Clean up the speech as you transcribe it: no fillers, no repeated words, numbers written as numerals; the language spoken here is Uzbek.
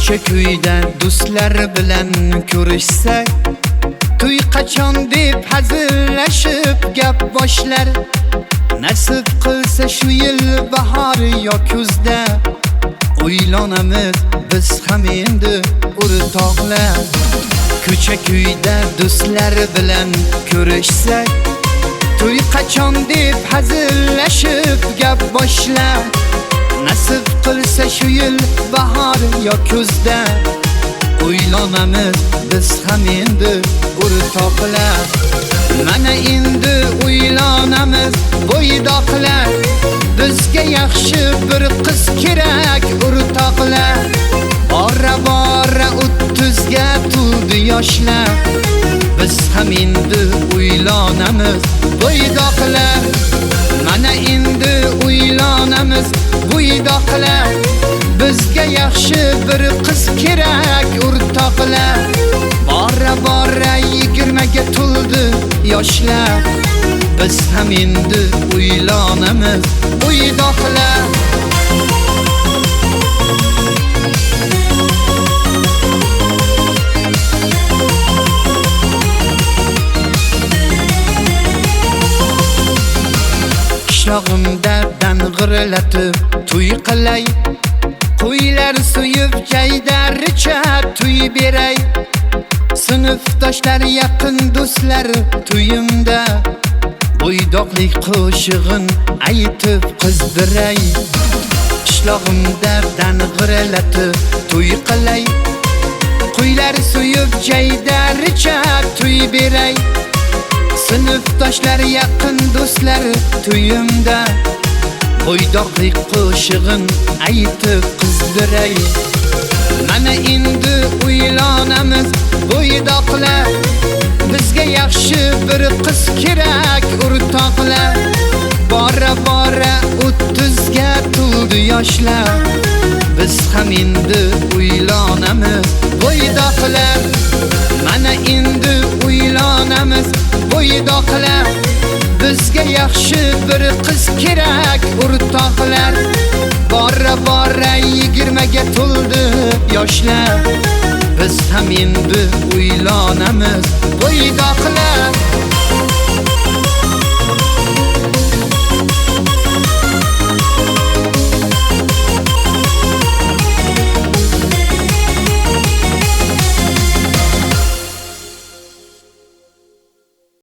Ko'cha kuyda do'stlar bilan ko'rishsak, to'y qachon deb hazillashib gap boshlar. Nasib qilsa shu yil bahor yo kuzda uylanamiz biz ham endi o'rtoqlar. Ko'cha kuyda do'stlar bilan ko'rishsak, to'y qachon deb hazillashib gap boshlar. Nasib qilsa shu yil bahor yo kuzda uylanamiz biz ham endi o'rtoqlar. Mana endi uylanamiz bo'ydoqlar, bizga yaxshi bir qiz kerak o'rtoqlar. Bora bora 30 ga to'ldi yoshlar, biz ham endi uylanamiz bo'ydoqlar. Mana endi uylanamiz bo'ydoqlar, bizga yaxshi bir qiz kerak o'rtoqlar. Bora bora 20 ga to'ldi yoshlar, biz ham endi uylanamiz bo'ydoqlar. Qishlog'imda dang'irlatib to'y qilay, qo'ylar so'yib jaydaricha to'y beray. Sinfdoshlar yaqin do'stlar to'yimda bo'ydoqlik qo'shig'in aytib qizdiray. Qishlog'imda dang'irlatib to'y qilay, qo'ylar so'yib jaydaricha to'y beray. Sinfdoshlar yaqin do'stlar to'yimda bo'ydoqlik qo'shig'in aytib qizdiray. Mana endi uylanamiz bo'ydoqlar, bizga yaxshi bir qiz kerak o'rtoqlar. Bora bora 30 ga to'ldi yoshlar, biz ham endi uylanamiz bo'ydoqlar. Mana endi uylanamiz bo'ydoqlar, bizga yaxshi bir qiz kerak o'rtoqlar. Bora bora 20 ga to'ldi yoshlar, biz ham endi uylanamiz bo'ydoqlar.